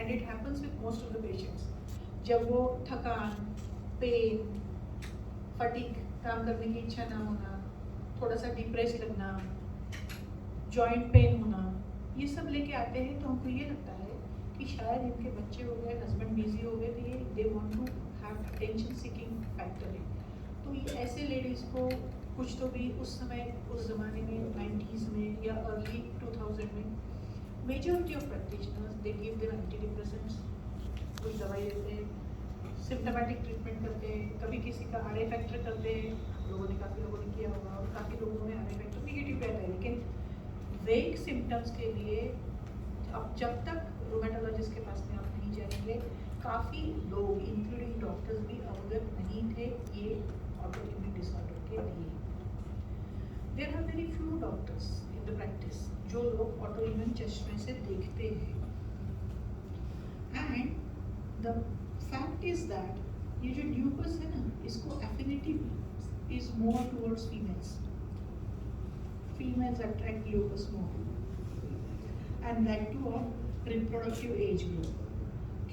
And it happens with most of the patients. जब वो थकान, पेन, फटीग, काम करने की इच्छा ना होना, थोड़ा सा डिप्रेस लगना, जॉइंट पेन होना, ये सब लेके आते हैं तो हमको ये लगता है कि शायद इनके बच्चे हो गए, हस्बैंड बिजी हो गए, तो ये they want to have attention seeking factor है। तो ये ऐसे लेडीज़ को कुछ तो भी उस समय, उस ज़माने में 90s में या अर्ली 2000 में majority of practitioners they give them anti depressants, कुछ दवाई देते हैं, सिम्टोमेटिक ट्रीटमेंट करते हैं, कभी किसी का आर ए फैक्टर करते हैं, लोगों ने, काफ़ी लोगों ने किया होगा और काफ़ी लोगों में आर ए फैक्टर निगेटिव रहता है। लेकिन वेग सिम्टम्स के लिए अब जब तक रोमेटोलॉजिस्ट के पास में आप नहीं जाएंगे, काफ़ी लोग इंक्लूडिंग डॉक्टर्स भी अवगत नहीं थे ये ऑटोइम्यून डिसऑर्डर के लिए। There are very few doctors in the practice जो लोग ऑटोइम्यून चश्मे से देखते हैं। And the fact is that ये जो ल्यूपस है ना, इसको affinity is more towards females. Females attract lupus more and that too of reproductive age group,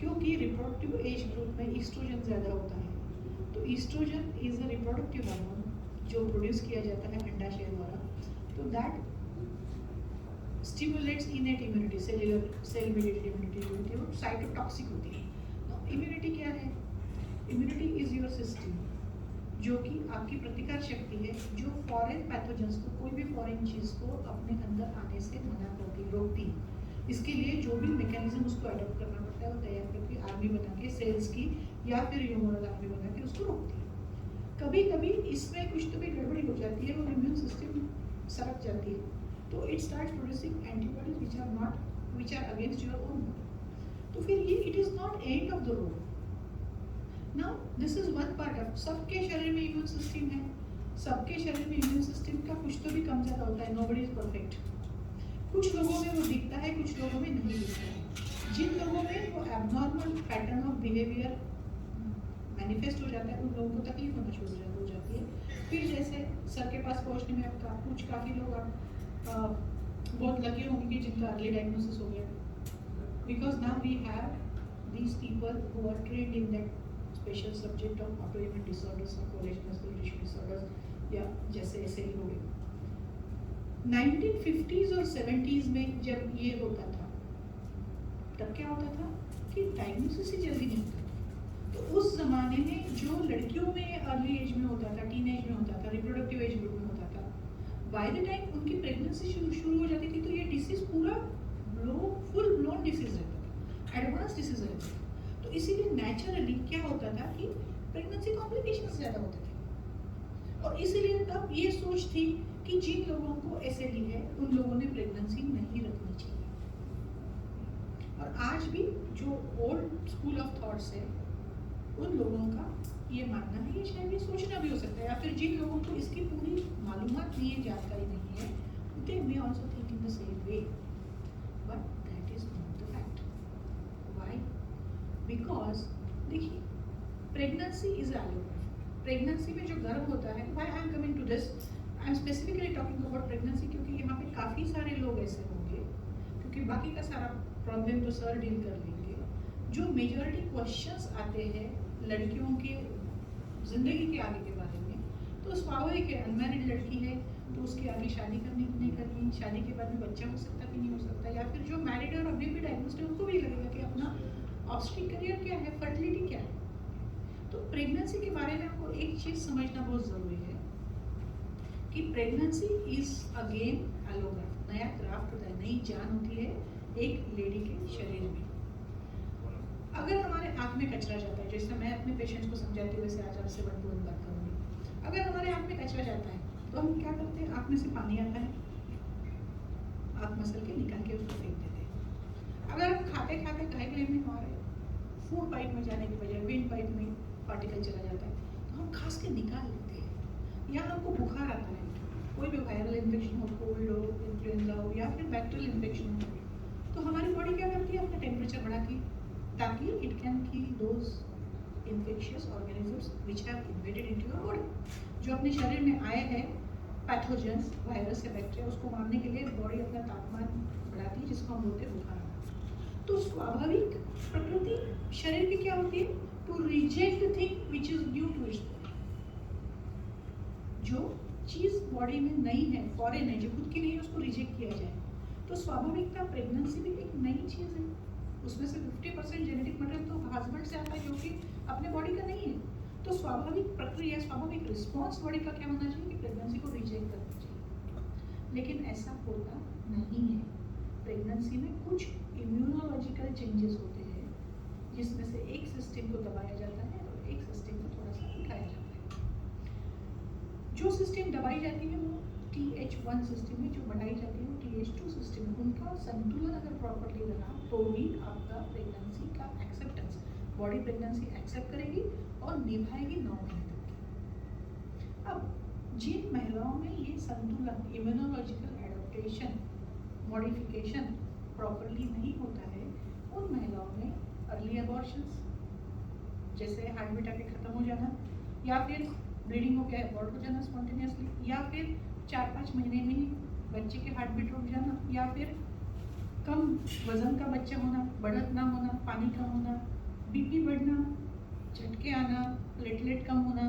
क्योंकि रिप्रोडक्टिव एज ग्रुप में ईस्ट्रोजन ज़्यादा होता है। तो oestrogen is a reproductive hormone जो प्रोड्यूस किया जाता है अंडाशय द्वारा। तो that stimulates innate immunity, cell mediated immunity और साइटोटॉक्सिक होती है। इम्यूनिटी क्या है? इम्यूनिटी इज योर सिस्टम जो कि आपकी प्रतिकार शक्ति है, जो फॉरेन पैथोजेंस को, कोई भी फॉरेन चीज़ को अपने अंदर आने से मना करती, रोकती। इसके लिए जो भी मैकेनिज्म उसको अडॉप्ट करना पड़ता है वो तैयार करके आर्मी बना के, सेल्स की या फिर ह्यूमरल आर्मी बना के उसको रोकती है। कभी कभी इसमें कुछ तो भी गड़बड़ी हो जाती है और इम्यून सिस्टम सरक जाती है, तो it start producing antibodies which are against your own body. तो फिर ये it is not end of the road. Now this is one part of, सबके शरीर में इम्यून सिस्टम है, सबके शरीर में इम्यून सिस्टम का कुछ तो भी कम ज़्यादा होता है, नोबडी इज परफेक्ट। कुछ लोगों में वो दिखता है, कुछ लोगों में नहीं दिखता है। जिन लोगों में वो abnormal pattern of behaviour manifest हो जाता है, उन लोगों को तकलीफ होना शुरू हो जाती है। फिर जैसे सर के पास पहुंचने में आपका कुछ काफ़ी लोग आप बहुत लकी होंगे कि जिनका अर्ली डायग्नोसिस हो गया, because now we have these people who are trained in that special subject of autoimmune disorders और कोलेजनस टिश्यू डिसऑर्डर्स, या जैसे ऐसे ही हो गए। 1950s और 70s में जब ये होता था, तब क्या होता था कि डायग्नोसिस ही जल्दी नहीं होता था। तो उस जमाने में जो लड़कियों में अर्ली एज में होता था, टीन एज में होता था, रिप्रोडक्टिव एज ग्रुप में होता था, बाय द टाइम उनकी प्रेगनेंसी शुरू हो जाती थी तो ये डिसीज पूरा फुल ब्लोन डिसीज रहता था, एडवांस डिसीज रहता था। तो इसीलिए नेचुरली क्या होता था कि प्रेगनेंसी कॉम्प्लिकेशंस ज़्यादा होते थे, और इसीलिए तब ये सोच थी कि जिन लोगों को एसएलई है उन लोगों ने प्रेगनेंसी नहीं रखनी चाहिए। और आज भी जो ओल्ड स्कूल ऑफ थॉट्स है उन लोगों का ये मानना है, ये शायद ये सोचना भी हो सकता है, या फिर जिन लोगों को इसकी पूरी मालूमात नहीं है, जानकारी नहीं है, they may also think in the same way, but that is not the fact. Why? Because देखिए, प्रेगनेंसी इज एलोपैथी। प्रेगनेंसी में जो गर्भ होता है, why I am coming to this, I am specifically talking about pregnancy, क्योंकि यहाँ पे काफ़ी सारे लोग ऐसे होंगे, क्योंकि बाकी का सारा प्रॉब्लम तो सर डील कर लेंगे। जो मेजॉरिटी क्वेश्चंस आते हैं लड़कियों की ज़िंदगी के आगे के बारे में, तो स्वाभाविक है, अनमैरिड लड़की है तो उसके आगे शादी करनी कि नहीं करनी, शादी के बाद में बच्चा हो सकता कि नहीं हो सकता, या फिर जो मैरिड और अभी भी डायग्नोस्ड है उनको भी लगेगा कि अपना ऑब्स्टेट्रिक करियर क्या है, फर्टिलिटी क्या है। तो प्रेगनेंसी के बारे में आपको एक चीज़ समझना बहुत ज़रूरी है कि प्रेगनेंसी इज अगेन एलोग्राफ्ट, नया क्राफ्ट होता है, नई जान होती है एक लेडी के शरीर में। अगर हमारे आँख में कचरा जाता है, जैसे मैं अपने पेशेंट्स को समझाती हूँ वैसे आज आपसे वन टू वन बात करूँगी। अगर हमारे आँख में कचरा जाता है तो हम क्या करते हैं, आँख में से पानी आता है, आँख मसल के निकाल के उसको फेंक देते हैं। अगर हम खाते खाते कहीं में हमारे फूड पाइप में जाने की बजाय विंड पाइप में पार्टिकल चला जाता है तो हम खास के निकाल लेते हैं। या हमको बुखार आता है, कोई भी वायरल इन्फेक्शन हो, कोल्ड हो, इन्फ्लुएंजा हो या फिर बैक्टीरियल इन्फेक्शन हो, तो हमारी बॉडी क्या करती है, अपना टेम्परेचर बढ़ाती है ताकि it can kill those infectious organisms which have invaded into your body. जो अपने शरीर में आए हैं पैथोजेंस, वायरस या बैक्टीरिया, उसको मारने के लिए बॉडी अपना तापमान बढ़ाती है, जिसको हम बोलते हैं बुखार। तो स्वाभाविक प्रकृति शरीर की क्या होती है? To reject thing which is new to its body. जो चीज बॉडी में नई है, फॉरेन है, जो खुद की नहीं है, उसको रिजेक्ट किया जाए। तो स्वाभाविकता प्रेगनेंसी भी एक नई चीज है। उसमें से 50% जेनेटिक मटेरियल तो हस्बैंड से आता है जो कि अपने बॉडी का नहीं है। तो स्वाभाविक प्रक्रिया, स्वाभाविक रिस्पॉन्स बॉडी का क्या होना चाहिए कि प्रेगनेंसी को रिजेक्ट करना चाहिए। लेकिन ऐसा होता नहीं है। प्रेगनेंसी में कुछ इम्यूनोलॉजिकल चेंजेस होते हैं, जिसमें से एक सिस्टम को दबाया जाता है और एक सिस्टम को थोड़ा सा उठाया जाता है। जो सिस्टम दबाई जाती है वो TH1 सिस्टम है, जो बढ़ाई जाती है वो TH2 सिस्टम है। उनका संतुलन अगर प्रॉपर्ली रहा तो ही आपका प्रेगनेंसी का एक्सेप्टेंस, बॉडी प्रेगनेंसी एक्सेप्ट करेगी और निभाएगी 9 महीने तक। अब जिन महिलाओं में ये संतुलन, इम्यूनोलॉजिकल एडॉप्टेशन, मॉडिफिकेशन प्रॉपर्ली नहीं होता है, उन महिलाओं में अर्ली अबॉर्शंस, जैसे हार्ट बीट आके खत्म हो जाना, या फिर ब्लीडिंग हो गया अबॉर्ट हो जाना स्पॉन्टेनियसली, या फिर 4-5 महीने में ही बच्चे के हार्ट बीट रुक जाना, या फिर कम वजन का बच्चा होना, बढ़त ना होना, पानी कम होना, BP बढ़ना, झटके आना, प्लेटलेट कम होना,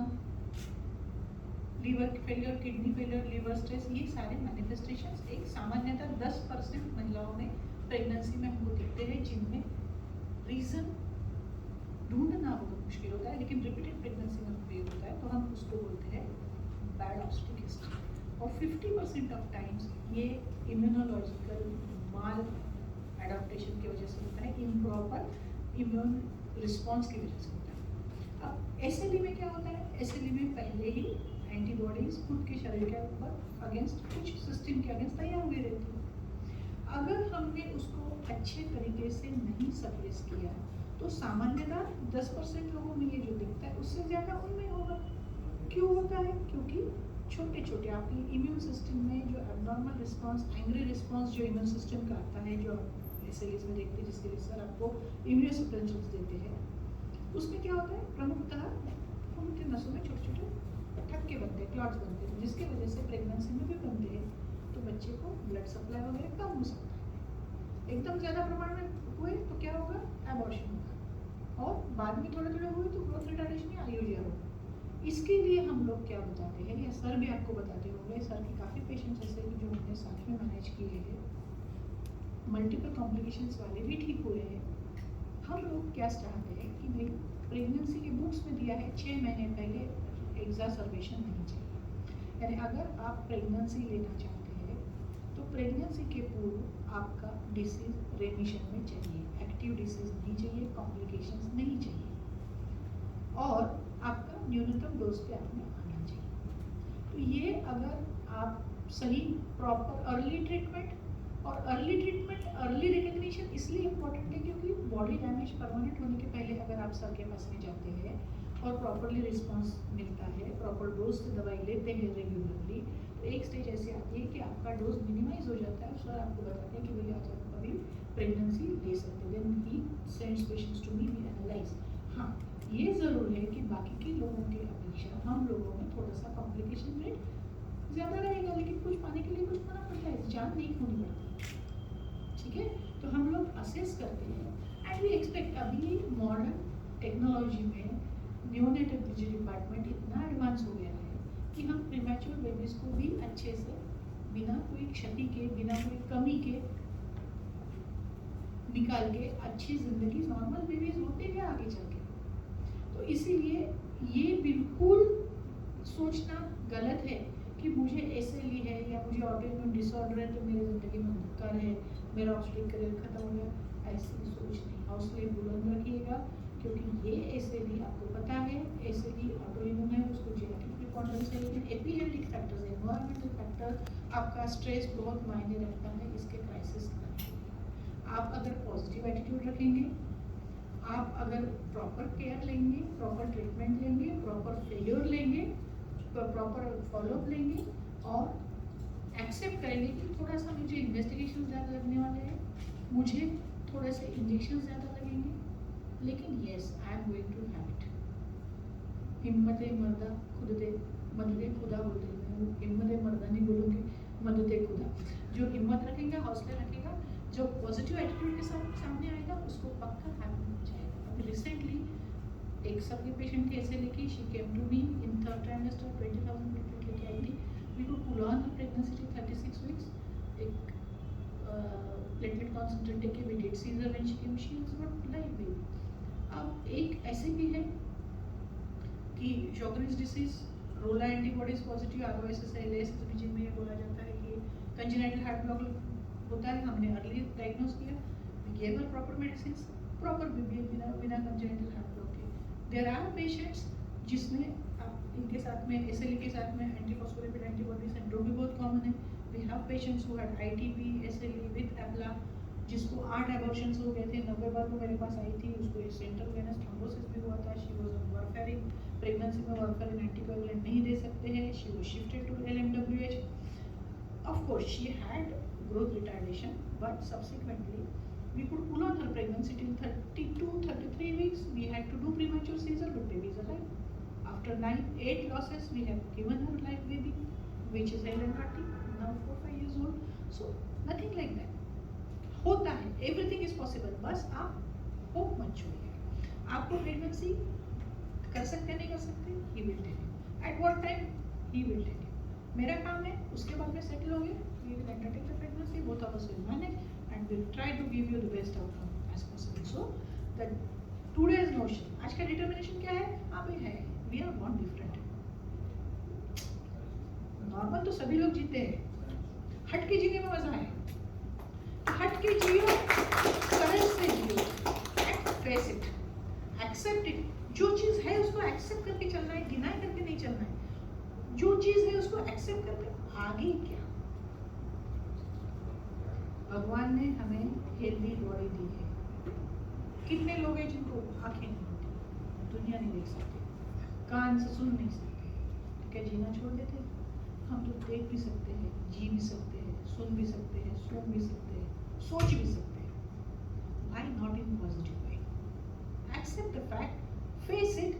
liver failure, kidney failure, liver stress, ये सारे मैनिफेस्टेशंस एक सामान्यतः 10% महिलाओं में प्रेगनेंसी में हमको दिखते हैं, जिनमें रीज़न ढूंढना बहुत मुश्किल होता है, लेकिन रिपीटेड प्रेगनेंसी में हमको ये होता है, तो हम उसको बोलते हैं बैड ऑब्स्टेट्रिक हिस्ट्री। और 50% ऑफ टाइम्स ये इम्यूनोलॉजिकल माल एडाप्टेशन की वजह से होता है, इम्प्रॉपर इम्यून रिस्पॉन्स की वजह से होता है। अब SLE में क्या होता है? SLE में पहले ही एंटीबॉडीज खुद के शरीर के ऊपर अगेंस्ट कुछ सिस्टम के अगेंस्ट तैयार हुई रहती है। अगर हमने उसको अच्छे तरीके से नहीं सप्रेस किया तो सामान्यतः 10% लोगों में ये जो दिखता है उससे ज़्यादा उनमें होगा। क्यों होता है? क्योंकि छोटे छोटे आपकी इम्यून सिस्टम में जो एब्नॉर्मल रिस्पॉन्स, एंग्री रिस्पॉन्स जो इम्यून सिस्टम का आता है, जो SLEs में देखते हैं, जिसके लिए सर आपको इम्यूनोसप्रेशंस देते हैं, उसमें क्या होता है? प्रमुखतः खून के नसों में छोटे छोटे ठक्के बनते हैं, क्लॉट्स बनते हैं, जिसकी वजह से प्रेगनेंसी में भी बनते हैं, तो बच्चे को ब्लड सप्लाई वगैरह कम हो सकता है। एकदम ज़्यादा प्रमाण में हुए तो क्या होगा? एबॉर्शन होगा, और बाद में थोड़े थोड़े हुए तो ग्रोथ रिटार्डेशन या IUD होगा। इसके लिए हम लोग क्या बताते हैं, या सर भी आपको बताते होंगे, सर की काफ़ी पेशेंट्स ऐसे हैं जो हमने साथ में मैनेज किए हैं, मल्टीपल कॉम्प्लिकेशंस वाले भी ठीक हुए हैं। हम लोग क्या चाहते हैं कि भाई प्रेगनेंसी के बुक्स में दिया है 6 महीने पहले एग्जासर्बेशन नहीं चाहिए। यानी अगर आप प्रेगनेंसी लेना चाहते हैं तो प्रेगनेंसी के पूर्व आपका डिसीज रेमिशन में चाहिए, एक्टिव डिसीज नहीं चाहिए, कॉम्प्लिकेशंस नहीं चाहिए, और आपका न्यूनतम डोज पे आपने आना चाहिए। तो ये अगर आप सही प्रॉपर अर्ली ट्रीटमेंट, और अर्ली ट्रीटमेंट, अर्ली रिकग्निशन इसलिए इम्पोर्टेंट है क्योंकि बॉडी डैमेज परमानेंट होने के पहले अगर आप सर के पास में जाते हैं और प्रॉपरली रिस्पॉन्स मिलता है, प्रॉपर डोज से दवाई लेते हैं रेगुलरली, तो एक स्टेज ऐसी आती है कि आपका डोज मिनिमाइज हो जाता है। सर आपको बताते हैं कि भैया आज आप अभी प्रेगनेंसी ले सकते हैं, then he sends patients to me, we analyse. हाँ, ये ज़रूर है कि बाकी के लोगों की अपेक्षा हम लोगों में थोड़ा सा कॉम्प्लिकेशन रेट ज़्यादा रहेगा, लेकिन कुछ पाने के लिए कुछ पाना पड़ता है, जान नहीं खोनी पड़ती। ठीक है, तो हम लोग असेस करते हैं एंड वी एक्सपेक्ट। अभी मॉडर्न टेक्नोलॉजी में न्यूनेटोलॉजी डिपार्टमेंट इतना एडवांस हो गया है कि हम प्रीमैच्योर बेबीज़ को भी अच्छे से, बिना कोई क्षति के, बिना कोई कमी के निकाल के अच्छी ज़िंदगी, नॉर्मल बेबीज़ होते हैं आगे चल के। तो इसीलिए ये बिल्कुल सोचना गलत है कि मुझे SLE है या मुझे ऑटोइम्यून डिसऑर्डर है तो मेरी ज़िंदगी में धक्का है, मेरा ऑब्स्टेट्रिक करियर खत्म हो गया। ऐसी सोच नहीं, हौसले बुलंद रखिएगा, क्योंकि ये SLE आपको पता है, SLE ऑटोइम्यून है, उसको जेनेटिक प्रिकॉन्डरेंस है, लेकिन एपिजेनेटिक फैक्टर्स, एनवायरमेंटल फैक्टर, आपका स्ट्रेस बहुत मायने रखता है इसके क्राइसिस का। आप अगर पॉजिटिव एटीट्यूड रखेंगे, आप अगर प्रॉपर केयर लेंगे, प्रॉपर ट्रीटमेंट लेंगे, प्रॉपर फेल्योर लेंगे, प्रॉपर फॉलोअप लेंगे, और एक्सेप्ट करेंगे कि थोड़ा सा मुझे इन्वेस्टिगेशन ज़्यादा लगने वाले हैं, मुझे थोड़े से इंजेक्शन ज़्यादा लगेंगे, लेकिन yes I am going to have it. हिम्मत मर्दा खुद दे, मदद खुदा बोलते हैं, हिम्मत मर्दा नहीं बोलूँगी, मदद खुदा। जो हिम्मत रखेगा, हौसला रखेगा, जो पॉजिटिव एटीट्यूड के साथ सामने आएगा, उसको पक्का हैव एक सबके पेशेंट थी ऐसे लेके, she came to me in third trimester, 20,000 platelet लेके आई थी. We could pull on her pregnancy till 36 weeks. एक प्लेटलेट कॉन्सेंट्रेट लेके we did caesar when she came, she is not live baby. अब एक ऐसे भी है कि शॉगरिन्स डिसीज, रोला एंटीबॉडीज पॉजिटिव, ROSS में ये बोला जाता है कि कंजेनिटल हार्ट ब्लॉक होता है. हमने अर्ली डायग्नोज किया, we give her proper medicine, proper बिना कंजेनिटल हार्ट ब्लॉक के. देयर आर पेशेंट्स जिसमें इनके साथ में SLE के साथ में एंटीफॉस्फोलिपिड एंटीबॉडी सिंड्रोम भी बहुत कॉमन है. We have patients who had ITP SLE with APLA, जिसको 8 एबॉर्शंस हो गए थे. 90 बार वो मेरे पास आई थी, उसको सेंट्रल वेनस थ्रोम्बोसिस भी हुआ था. She was on warfarin. Pregnancy में वारफेरिन एंटीकोएगुलेंट नहीं दे सकते हैं. She was shifted to LMWH. Of course she had growth retardation, but subsequently we could pull on her pregnancy till 32-33 weeks. We had to do premature caesar, but baby is alive. After 8 losses, we have given her live baby, which is Helen Carty, now 4-5 years old. So nothing like that. होता है, everything is possible. बस आप hope मत छोड़िए. आपको pregnancy कर सकते नहीं कर सकते, he will tell you. At what time, he will tell you. मेरा काम है, उसके बाद में settle हो गए. We will undertake the pregnancy, both of us will manage, and we'll try to give you the best outcome as possible. So that today's notion, आज का determination क्या है? आप ही है, we are born different. Normal तो सभी लोग जीते हैं, हट के जीने में मजा है. हट के जियो, courage से जियो, and face it, accept it. जो चीज है उसको accept करके चलना है, deny करके नहीं चलना है. जो चीज है उसको accept करके आगे क्या. भगवान ने हमें हेल्दी बॉडी दी है. कितने लोग हैं जिनको आंखें नहीं होती, दुनिया नहीं देख सकते, कान से सुन नहीं सकते, तो क्या जीना छोड़ देते? हम तो देख भी सकते हैं, जी भी सकते हैं, सुन भी सकते हैं, सूंघ भी सकते हैं, सोच भी सकते हैं. Why not in positive way? Accept the fact, face it,